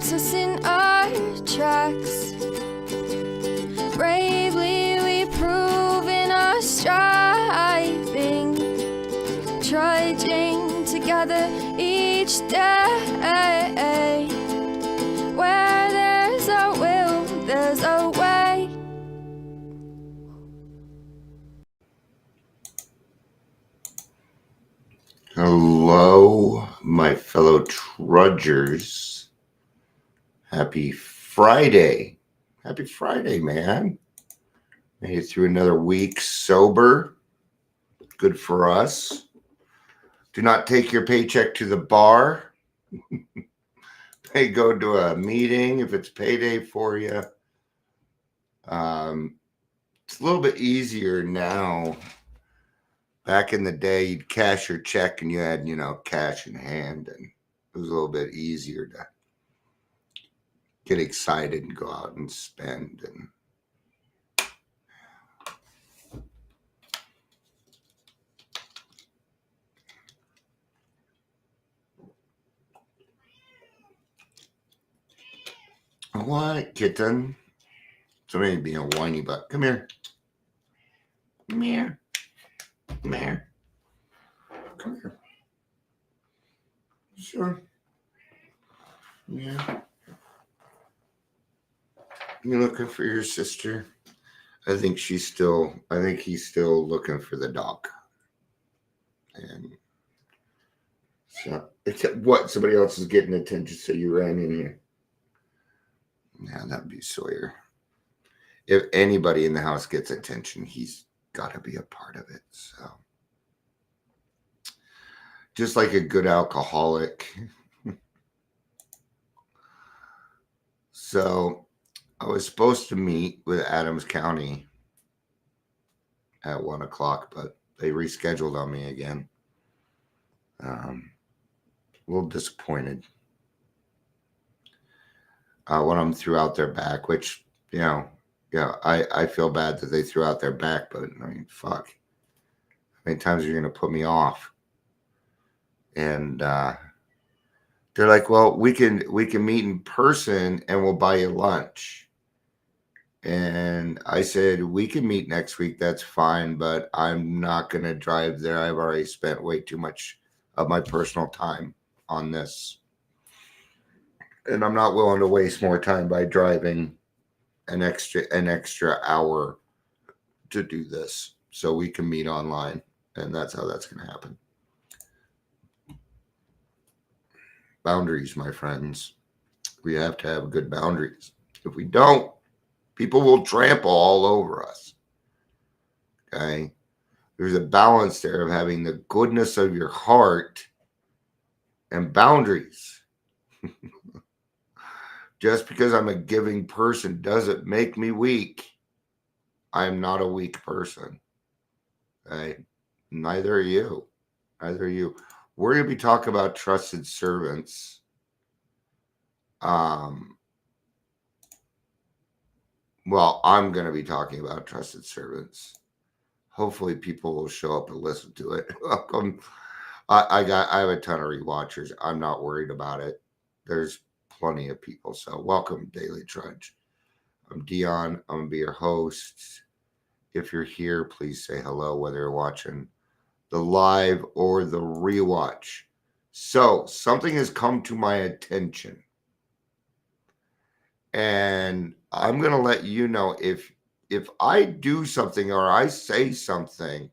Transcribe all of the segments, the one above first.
stops us in our tracks. Bravely we prove in our striving, trudging together each day. Where there's a will, there's a way. Hello, my fellow trudgers. Happy Friday. Happy Friday, man. Made it through another week sober. Good for us. Do not take your paycheck to the bar. Hey, go to a meeting if it's payday for you. It's a little bit easier now. Back in the day, you'd cash your check and you had, cash in hand, and it was a little bit easier to get excited and go out and spend. And what, kitten? Somebody being a whiny butt. Come here. Come here. Come here. Come here. Sure. Yeah. You looking for your sister? I think he's still looking for the dog. And so, except what? Somebody else is getting attention, so you ran in here. Yeah, that'd be Sawyer. If anybody in the house gets attention, he's got to be a part of it. So, just like a good alcoholic. So, I was supposed to meet with Adams County at 1:00, but they rescheduled on me again. A little disappointed. One of them threw out their back, which, I feel bad that they threw out their back, but I mean, fuck. How many times are you going to put me off? And they're like, well, we can meet in person and we'll buy you lunch. And I said, we can meet next week. That's fine, but I'm not going to drive there. I've already spent way too much of my personal time on this. And I'm not willing to waste more time by driving an extra hour to do this. So we can meet online. And that's how that's going to happen. Boundaries, my friends. We have to have good boundaries. If we don't, people will trample all over us. Okay? There's a balance there of having the goodness of your heart and boundaries. Just because I'm a giving person doesn't make me weak. I'm not a weak person. Okay? Neither are you. Neither are you. We're going to be talking about trusted servants. Well, I'm going to be talking about trusted servants. Hopefully people will show up and listen to it. Welcome. I have a ton of rewatchers. I'm not worried about it. There's plenty of people. So welcome, Daily Trudge. I'm Dion. I'm going to be your host. If you're here, please say hello, whether you're watching the live or the rewatch. So something has come to my attention. And I'm going to let you know if I do something or I say something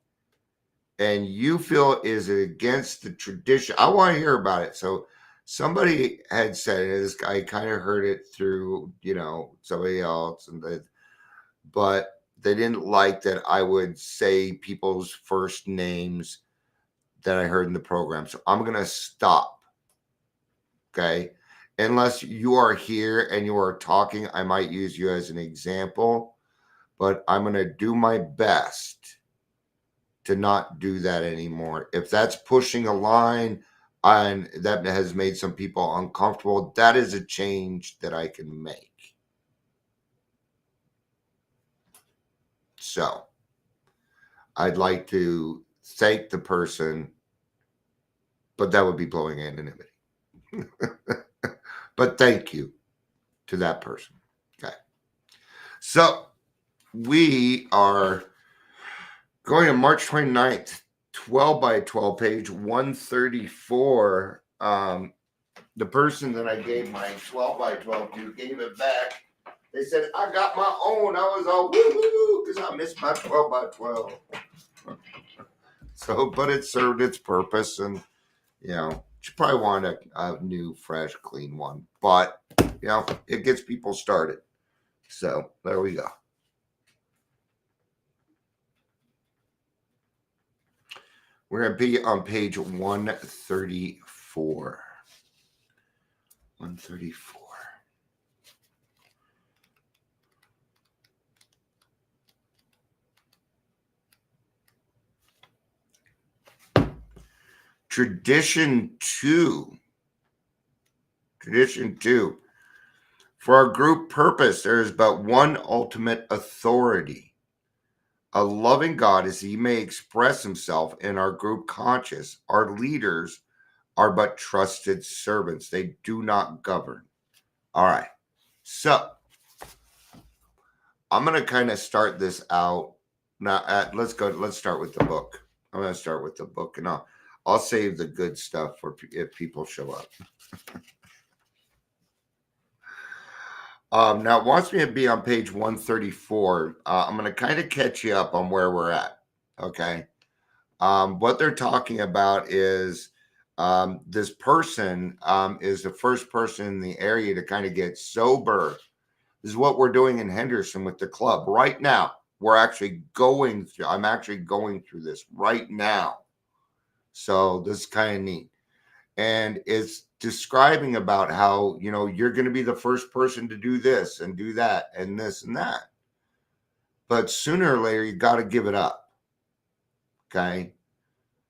and you feel is against the tradition, I want to hear about it. So somebody had said this, I kind of heard it through, somebody else, but they didn't like that I would say people's first names that I heard in the program. So I'm going to stop. Okay. Unless you are here and you are talking, I might use you as an example, but I'm going to do my best to not do that anymore. If that's pushing a line and that has made some people uncomfortable, that is a change that I can make. So I'd like to thank the person, but that would be blowing anonymity. But thank you. to that person. Okay. So we are going to March 29th, 12 by 12, page 134. The person that I gave my 12 by 12 to gave it back. They said, I got my own. I was all woo-hoo because I missed my 12 by 12. So, but it served its purpose, and you probably want a new, fresh, clean one. But it gets people started. So there we go. We're going to be on page 134. 134. Tradition 2. Tradition 2. For our group purpose, there is but one ultimate authority. A loving God, as he may express himself in our group conscious. Our leaders are but trusted servants. They do not govern. All right. So I'm going to kind of start this out. Now, let's start with the book. I'm going to start with the book, and I'll save the good stuff for if people show up. Now, it wants me to be on page 134. I'm going to kind of catch you up on where we're at. Okay. What they're talking about is this person is the first person in the area to kind of get sober. This is what we're doing in Henderson with the club right now. I'm actually going through this right now. So this is kind of neat. And it's describing about how, you're going to be the first person to do this and do that and this and that. But sooner or later, you got to give it up. Okay.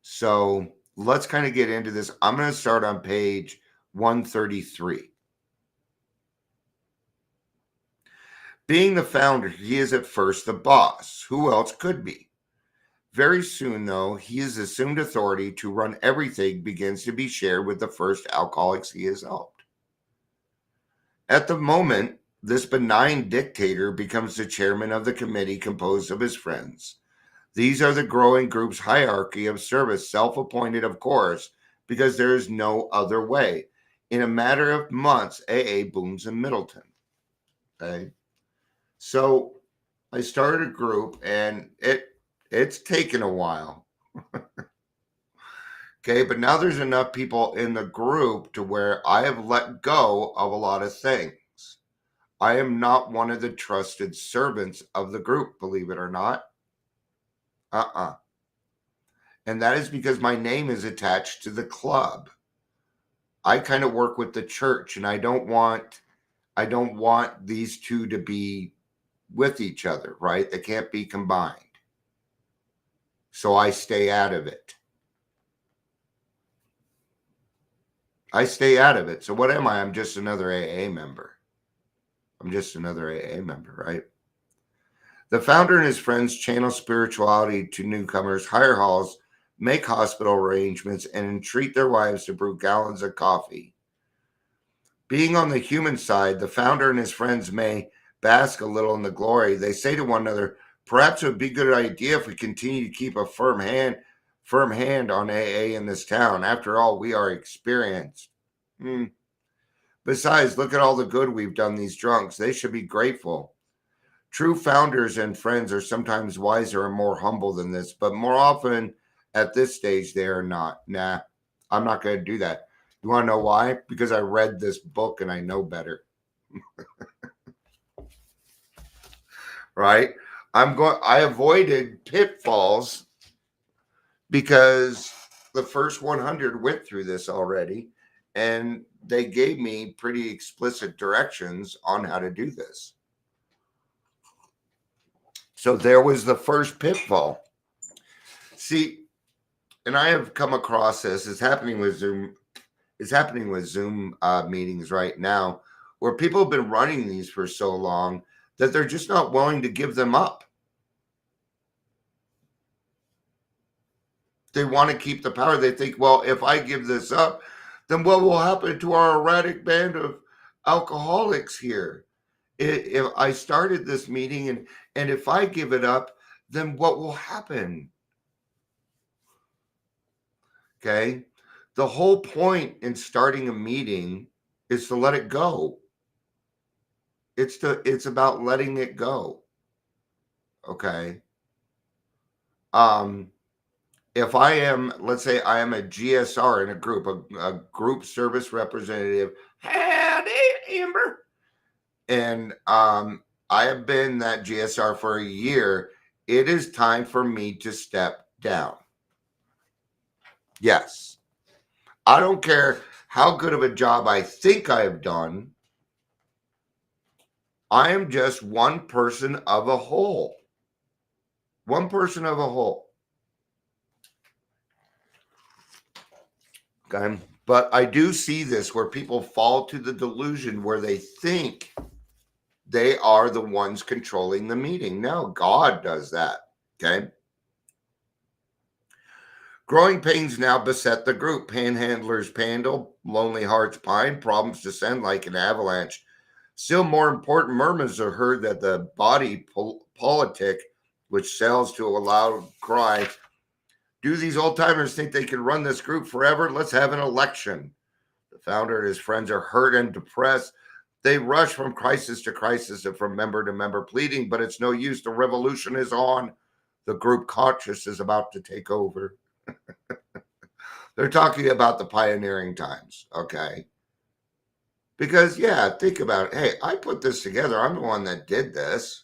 So let's kind of get into this. I'm going to start on page 133. Being the founder, he is at first the boss. Who else could be? Very soon, though, his assumed authority to run everything begins to be shared with the first alcoholics he has helped. At the moment, this benign dictator becomes the chairman of the committee composed of his friends. These are the growing group's hierarchy of service, self-appointed, of course, because there is no other way. In a matter of months, AA booms in Middleton. Okay. So I started a group, and it's taken a while. Okay, but now there's enough people in the group to where I have let go of a lot of things. I am not one of the trusted servants of the group, believe it or not. And that is because my name is attached to the club. I kind of work with the church, and I don't want these two to be with each other, right? They can't be combined. So I stay out of it. So what am I? I'm just another AA member. Right? The founder and his friends channel spirituality to newcomers, hire halls, make hospital arrangements, and entreat their wives to brew gallons of coffee. Being on the human side, the founder and his friends may bask a little in the glory. They say to one another, perhaps it would be a good idea if we continue to keep a firm hand on AA in this town. After all, we are experienced. Besides, look at all the good we've done these drunks. They should be grateful. True founders and friends are sometimes wiser and more humble than this, but more often at this stage, they are not. Nah, I'm not going to do that. You want to know why? Because I read this book and I know better. Right? I avoided pitfalls because the first 100 went through this already, and they gave me pretty explicit directions on how to do this. So there was the first pitfall. See, and I have come across this. It's happening with Zoom. It's happening with Zoom meetings right now, where people have been running these for so long that they're just not willing to give them up. They want to keep the power. They think, well, if I give this up, then what will happen to our erratic band alcoholics here. If I started this meeting and if I give it up, then what will happen? Okay. The whole point in starting a meeting is to let it go. It's about letting it go. Okay. Um, if I am, let's say I am a GSR in a group, a group service representative. Howdy, Amber. And I have been that GSR for a year. It is time for me to step down. Yes. I don't care how good of a job I think I have done. I am just one person of a whole. One person of a whole. Okay. But I do see this where people fall to the delusion where they think they are the ones controlling the meeting. No, God does that. Okay. Growing pains now beset the group. Panhandlers pandle, lonely hearts pine, problems descend like an avalanche. Still more important, murmurs are heard that the body politic, which sells to a loud cry, do these old timers think they can run this group forever? Let's have an election. The founder and his friends are hurt and depressed. They rush from crisis to crisis and from member to member pleading, but it's no use. The revolution is on. The group conscious is about to take over. They're talking about the pioneering times, okay? Because, yeah, think about it. Hey, I put this together. I'm the one that did this.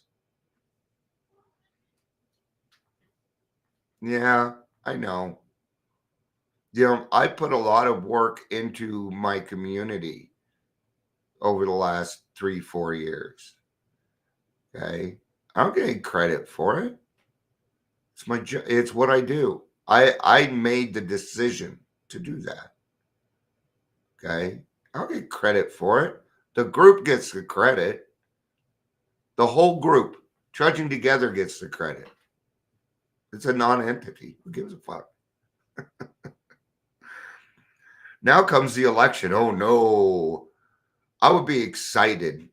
Yeah, I know. I put a lot of work into my community over the last 3-4 years. Okay. I don't get any credit for it. It's my job. It's what I do. I made the decision to do that. Okay. I don't get credit for it. The group gets the credit. The whole group trudging together gets the credit. It's a non-entity. Who gives a fuck? Now comes the election. Oh no. I would be excited.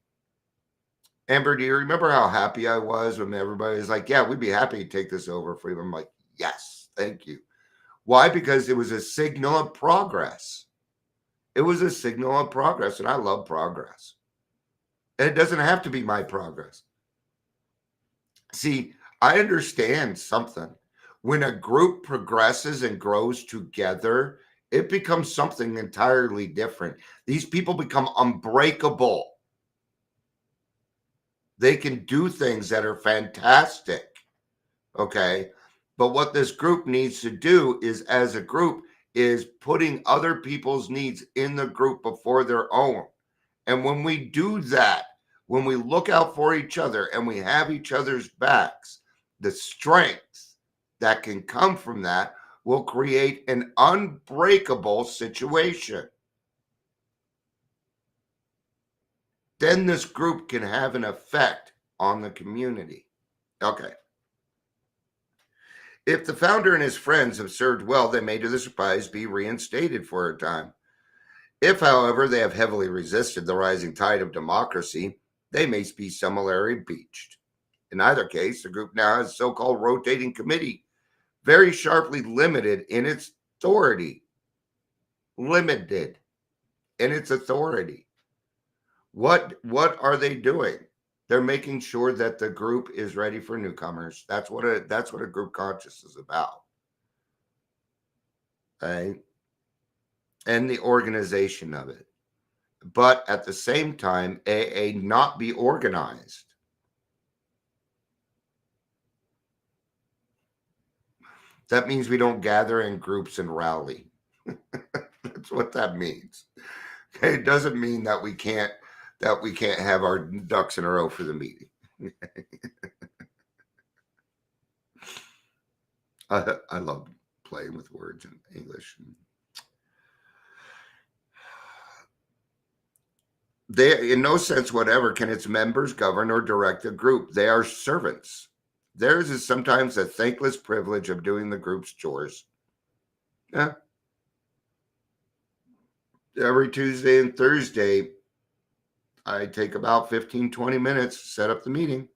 Amber, do you remember how happy I was when everybody was like, yeah, we'd be happy to take this over for you? I'm like, yes, thank you. Why? Because it was a signal of progress. It was a signal of progress, and I love progress. And it doesn't have to be my progress. See, I understand something. When a group progresses and grows together, it becomes something entirely different. These people become unbreakable. They can do things that are fantastic. Okay. But what this group needs to do is, as a group, is putting other people's needs in the group before their own. And when we do that, when we look out for each other and we have each other's backs, the strength that can come from that will create an unbreakable situation. Then this group can have an effect on the community. Okay. If the founder and his friends have served well, they may to the surprise be reinstated for a time. If, however, they have heavily resisted the rising tide of democracy, they may be summarily impeached. In either case, the group now has a so-called rotating committee, very sharply limited in its authority. Limited in its authority. What are they doing? They're making sure that the group is ready for newcomers. That's what a group conscious is about. Okay? And the organization of it. But at the same time, AA not be organized. That means we don't gather in groups and rally. That's what that means. Okay? It doesn't mean that we can't have our ducks in a row for the meeting. I love playing with words in English. They, in no sense whatever, can its members govern or direct a group. They are servants. Theirs is sometimes the thankless privilege of doing the group's chores. Yeah. Every Tuesday and Thursday, I take about 15, 20 minutes to set up the meeting.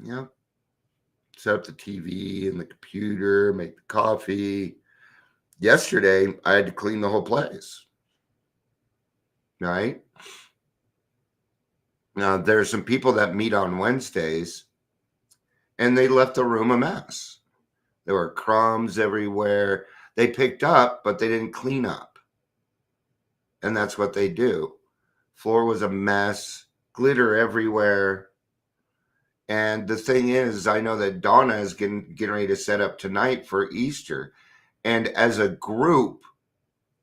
Yeah. Set up the TV and the computer, make the coffee. Yesterday, I had to clean the whole place. Right? Now, there are some people that meet on Wednesdays, and they left the room a mess. There were crumbs everywhere. They picked up, but they didn't clean up. And that's what they do. Floor was a mess, glitter everywhere. And the thing is, I know that Donna is getting ready to set up tonight for Easter. And as a group,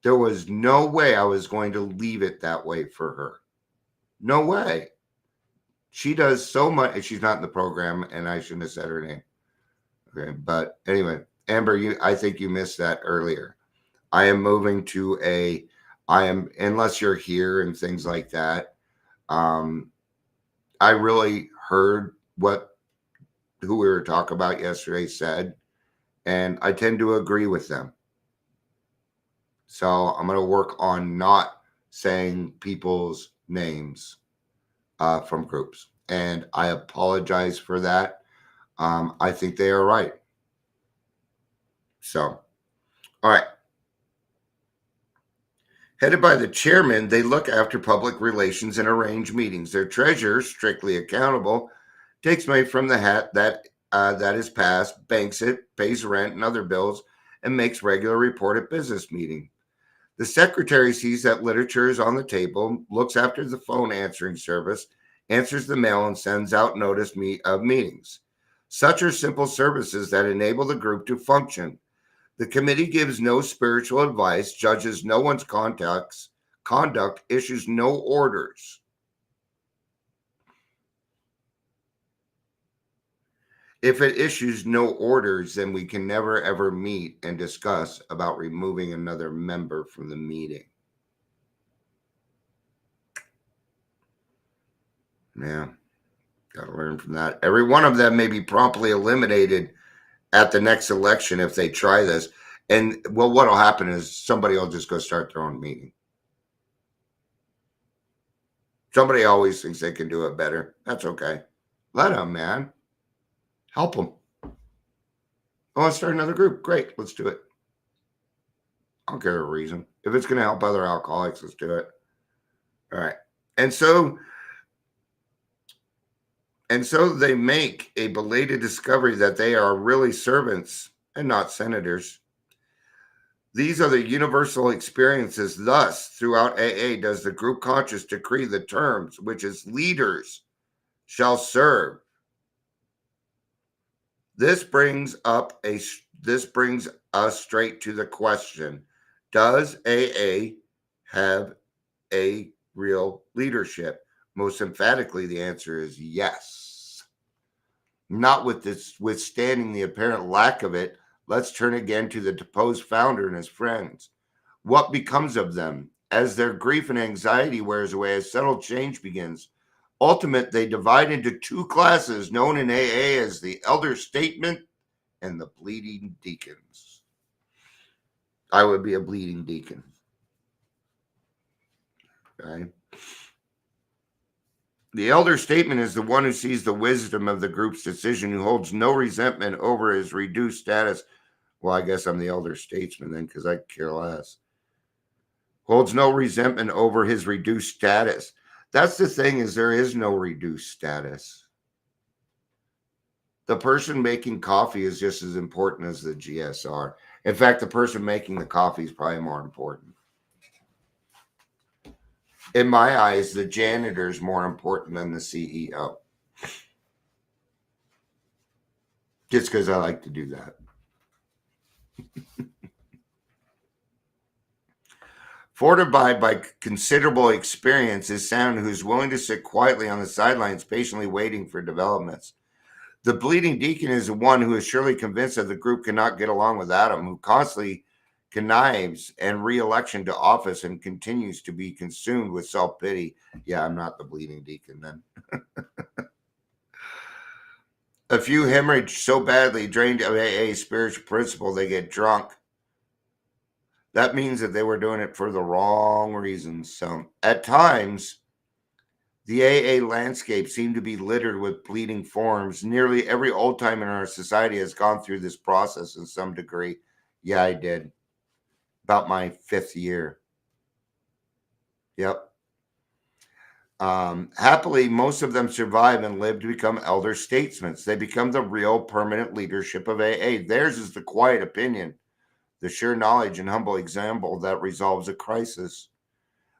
there was no way I was going to leave it that way for her. No way. She does so much. She's not in the program, and I shouldn't have said her name. Okay, but anyway, Amber, I think you missed that earlier. I am moving to unless you're here and things like that. I really heard who we were talking about yesterday said, and I tend to agree with them. So I'm going to work on not saying people's names from groups, and I apologize for that. I think they are right. So, all right. Headed by the chairman, they look after public relations and arrange meetings. Their treasurer, strictly accountable, takes money from the hat that is passed, banks it, pays rent and other bills, and makes regular report at business meeting. The secretary sees that literature is on the table, looks after the phone answering service, answers the mail, and sends out notice of meetings. Such are simple services that enable the group to function. The committee gives no spiritual advice, judges no one's conduct, issues no orders. If it issues no orders, then we can never ever meet and discuss about removing another member from the meeting. Yeah, got to learn from that. Every one of them may be promptly eliminated at the next election if they try this. And well, what'll happen is somebody will just go start their own meeting. Somebody always thinks they can do it better. That's okay. Let them, man. Help them. I want to start another group. Great, let's do it. I don't care a reason. If it's going to help other alcoholics, let's do it. All right. And so they make a belated discovery that they are really servants and not senators. These are the universal experiences. Thus, throughout AA, does the group conscious decree the terms which its leaders shall serve. This brings us straight to the question: does AA have a real leadership? Most emphatically, the answer is yes. Notwithstanding the apparent lack of it, let's turn again to the deposed founder and his friends. What becomes of them? As their grief and anxiety wears away, as settled change begins, they divide into two classes known in AA as the elder statesmen and the bleeding deacons. I would be a bleeding deacon. Okay. The elder statesman is the one who sees the wisdom of the group's decision, who holds no resentment over his reduced status. Well, I guess I'm the elder statesman then, because I care less. Holds no resentment over his reduced status. That's the thing, is there is no reduced status. The person making coffee is just as important as the GSR. In fact, the person making the coffee is probably more important. In my eyes, the janitor is more important than the CEO. Just because I like to do that. Fortified by considerable experience is someone who's willing to sit quietly on the sidelines, patiently waiting for developments. The bleeding deacon is the one who is surely convinced that the group cannot get along without him, who constantly connives and re-election to office and continues to be consumed with self-pity. Yeah, I'm not the bleeding deacon then. A few hemorrhage so badly drained of AA spiritual principle they get drunk. that means that they were doing it for the wrong reasons. So at times, the AA landscape seemed to be littered with bleeding forms. Nearly every old timer in our society has gone through this process in some degree. Yeah, I did. About my 5th year. Yep. Happily, most of them survive and live to become elder statesmen. They become the real permanent leadership of AA. Theirs is the quiet opinion, the sure knowledge and humble example that resolves a crisis.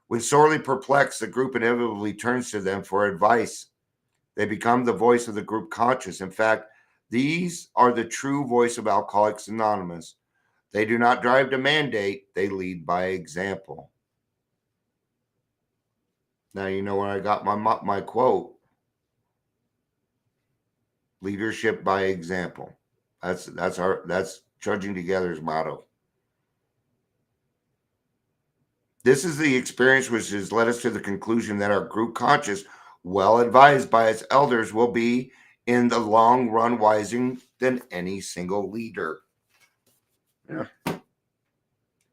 When sorely perplexed, the group inevitably turns to them for advice. They become the voice of the group conscious. In fact, these are the true voice of Alcoholics Anonymous. They do not drive to mandate, they lead by example. Now you know where I got my quote. Leadership by example. That's Trudging Together's motto. This is the experience which has led us to the conclusion that our group conscious, well advised by its elders, will be in the long run wiser than any single leader. Yeah.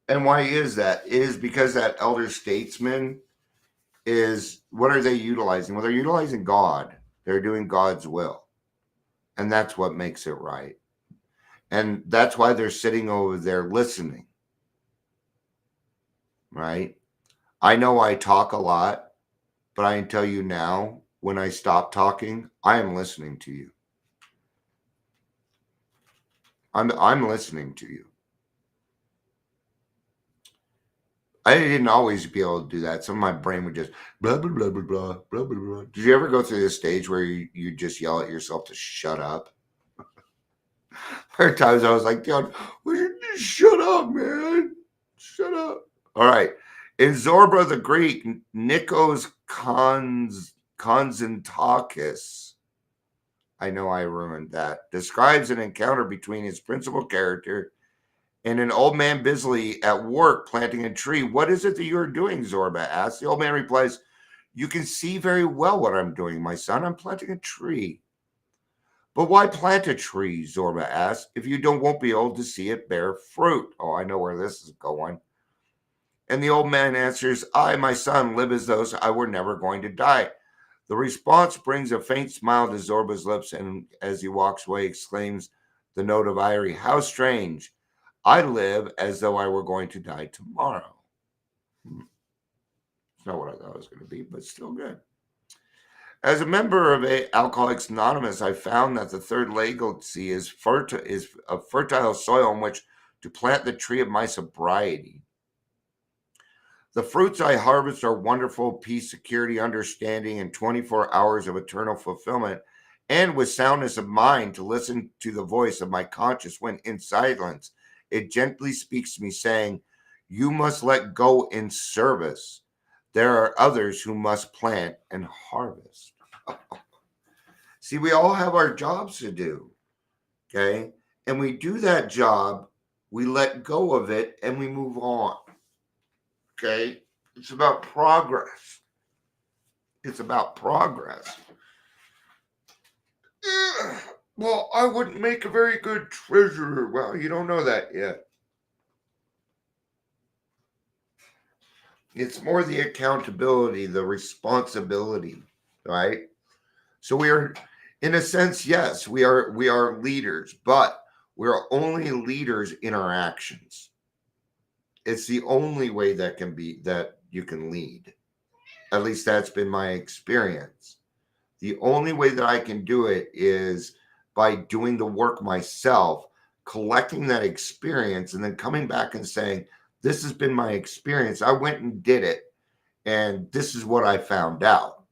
And why is that? It is because that elder statesman is, what are they utilizing? Well, they're utilizing God. They're doing God's will. And that's what makes it right. And that's why they're sitting over there listening. Right? I know I talk a lot, but I can tell you now, when I stop talking, I am listening to you. I'm listening to you. I didn't always be able to do that. Some of my brain would just blah, blah, blah, blah, blah, blah, blah, blah. Did you ever go through this stage where you just yell at yourself to shut up? There are times I was like, "God, will you just shut up, man? Shut up." All right. In Zorba the Greek, Nikos Konstantakis, I know I ruined that, describes an encounter between his principal character and an old man busily at work planting a tree. "What is it that you're doing?" Zorba asks. The old man replies, "You can see very well what I'm doing, my son. I'm planting a tree." "But why plant a tree?" Zorba asks, "if you won't be able to see it bear fruit?" Oh, I know where this is going. And the old man answers, "I, my son, live as though I were never going to die." The response brings a faint smile to Zorba's lips, and as he walks away, exclaims the note of irony, "How strange. I live as though I were going to die tomorrow." It's not what I thought it was going to be, but still good. As a member of Alcoholics Anonymous, I found that the third legacy is a fertile soil in which to plant the tree of my sobriety. The fruits I harvest are wonderful peace, security, understanding, and 24 hours of eternal fulfillment, and with soundness of mind to listen to the voice of my conscience when in silence it gently speaks to me, saying, "You must let go in service. There are others who must plant and harvest." See, we all have our jobs to do, okay? And we do that job, we let go of it, and we move on, okay? It's about progress. It's about progress. Well, I wouldn't make a very good treasurer. Well, you don't know that yet. It's more the accountability, the responsibility, right? So we are, in a sense, yes, we are leaders, but we're only leaders in our actions. It's the only way that you can lead. At least that's been my experience. The only way that I can do it is by doing the work myself, collecting that experience, and then coming back and saying, "This has been my experience. I went and did it, and this is what I found out."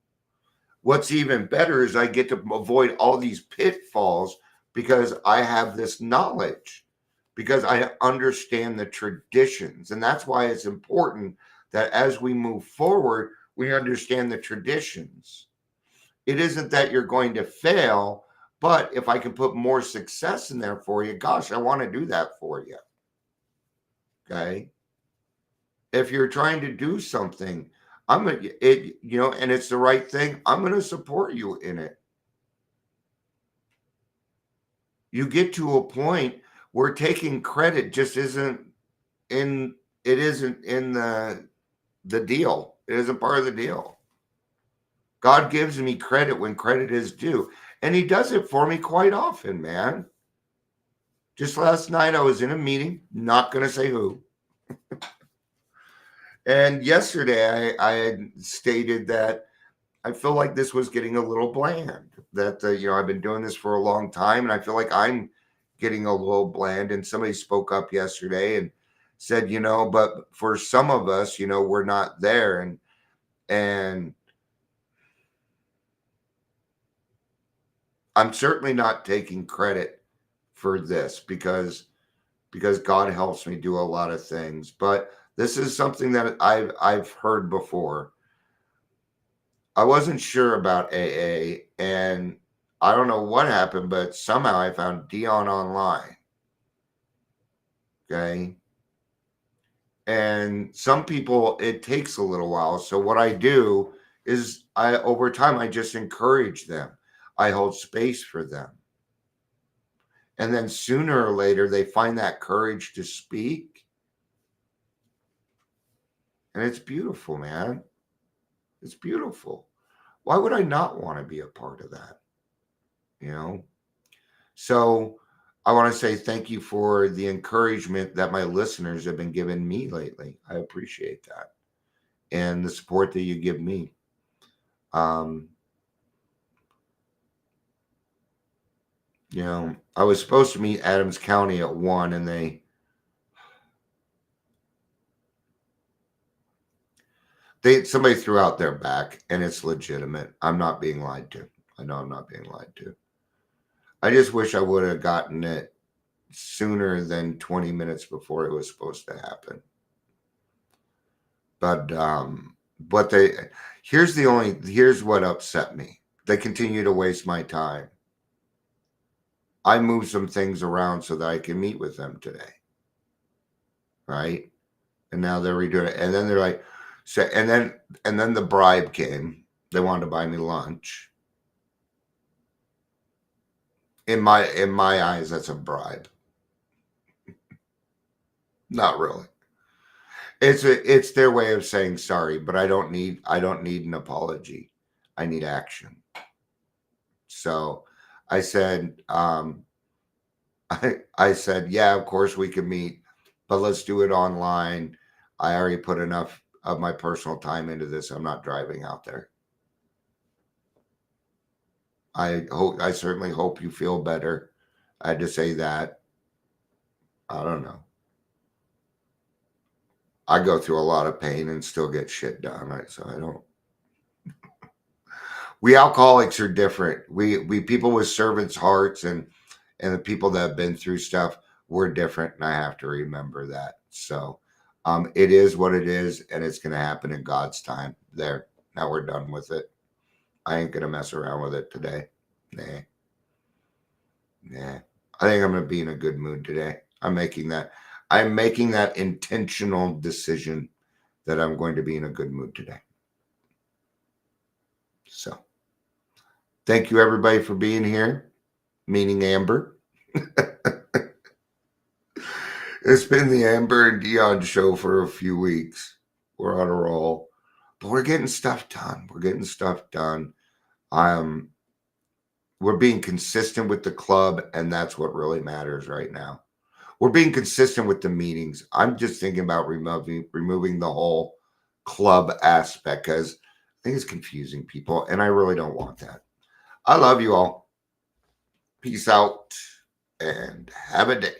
What's even better is I get to avoid all these pitfalls because I have this knowledge, because I understand the traditions. And that's why it's important that as we move forward, we understand the traditions. It isn't that you're going to fail, but if I can put more success in there for you, gosh, I want to do that for you. Okay. If you're trying to do something, and it's the right thing, I'm going to support you in it. You get to a point where taking credit just isn't in it isn't in the deal. It isn't part of the deal. God gives me credit when credit is due. And he does it for me quite often, man. Just last night, I was in a meeting, not going to say who. And yesterday, I had stated that I feel like this was getting a little bland. That, I've been doing this for a long time, and I feel like I'm getting a little bland. And somebody spoke up yesterday and said, but for some of us, we're not there. And I'm certainly not taking credit for this because God helps me do a lot of things. But this is something that I've heard before. I wasn't sure about AA, and I don't know what happened, but somehow I found Dion online. Okay. And some people, it takes a little while. So what I do is over time, I just encourage them. I hold space for them. And then sooner or later, they find that courage to speak. And it's beautiful, man. It's beautiful. Why would I not want to be a part of that? So I want to say thank you for the encouragement that my listeners have been giving me lately. I appreciate that. And the support that you give me. I was supposed to meet Adams County at 1, and somebody threw out their back, and it's legitimate. I'm not being lied to. I know I'm not being lied to. I just wish I would have gotten it sooner than 20 minutes before it was supposed to happen. But here's what upset me. They continue to waste my time. I moved some things around so that I can meet with them today. Right? And now they're redoing it. And then they're like, and then the bribe came. They wanted to buy me lunch. In my eyes, that's a bribe. Not really. It's their way of saying sorry, but I don't need an apology. I need action. So I said, I said, yeah, of course we can meet, but let's do it online. I already put enough of my personal time into this. I'm not driving out there. I certainly hope you feel better. I had to say that. I don't know. I go through a lot of pain and still get shit done. Right? So I don't. We alcoholics are different. We people with servants' hearts and the people that have been through stuff, we're different, and I have to remember that. So it is what it is, and it's going to happen in God's time. There. Now we're done with it. I ain't going to mess around with it today. Nah. I think I'm going to be in a good mood today. I'm making that intentional decision that I'm going to be in a good mood today. So thank you everybody for being here, meaning Amber. It's been the Amber and Dion show for a few weeks. We're on a roll, but we're getting stuff done. We're being consistent with the club, and that's what really matters right now. We're being consistent with the meetings. I'm just thinking about removing the whole club aspect because I think it's confusing people, and I really don't want that. I love you all. Peace out and have a day.